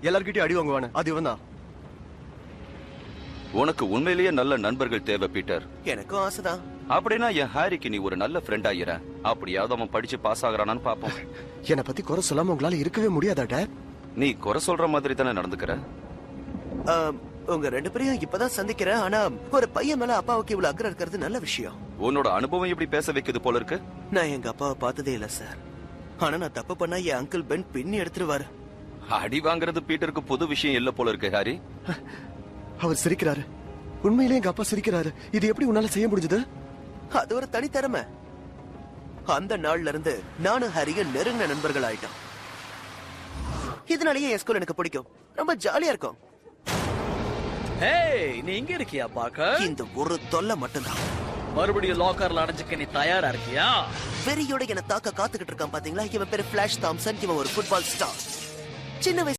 எல்லார்கிட்டயும் அடி வாங்குவானு அது இவன் தான். உனக்கு உண்மையிலேயே நல்ல நண்பர்கள் தேவை பீட்டர். எனக்கும் ஆசைதான். அப்படின்னா என் ஹாரிக்கு நீ ஒரு நல்ல ஃப்ரெண்ட் ஆயிர. அப்படியாவது அவன் படிச்சு பாஸ் ஆகுறானான்னு பாப்போம். என்னை பத்தி குறை சொல்லாம உங்களால இருக்கவே முடியாதா டாட்? நீ குறை சொல்ற மாதிரி தானே நடந்துக்கிற. உங்க 2 பேரையும் இப்பதான் சந்திக்கிறேன். ஆனா ஒரு பையன் மேல அப்பாவுக்கு இவ்வளவு அக்கறை இருக்கிறது நல்ல விஷயம். உன்னோட அனுபவம் எப்படி பேச வைக்குது போல இருக்கு. நான் எங்க அப்பாவை பார்த்ததே இல்ல சார். ஆனா நான் தப்பு பண்ணா என் அங்கிள் பென் பின்னி எடுத்துருவாரு. அடி வாங்குறது பீட்டருக்கு புது விஷயம் இல்ல போல இருக்கு ஹாரி. அவர் சிரிக்கிறாரு. உண்மையிலே எங்க அப்பா சிரிக்கிறாரு. இது எப்படி உன்னால செய்ய முடிஞ்சது? அது ஒரு தனித்திறமை. அந்த நாள்ல இருந்து நானும் ஹாரியும் நெருங்கின நண்பர்கள் ஆயிட்டோம். இதனாலேயே என் ஸ்கூல் எனக்கு பிடிக்கும். ரொம்ப ஜாலியா இருக்கும். ஹேய், நீ இங்க இருக்கியா பாக்க? இந்த ஒரு தொல்லை மட்டும்தான். மறுபடியும் லாக்கர்ல அடைஞ்சுக்க நீ தயாரா இருக்கியா? வெறியோட என்ன தாக்க காத்துக்கிட்டு இருக்கான் பாத்தீங்களா? இவன் பேரு பிளாஷ் தாம்சன். இவன் ஒரு ஃபுட்பால் ஸ்டார். சின்ன வயசு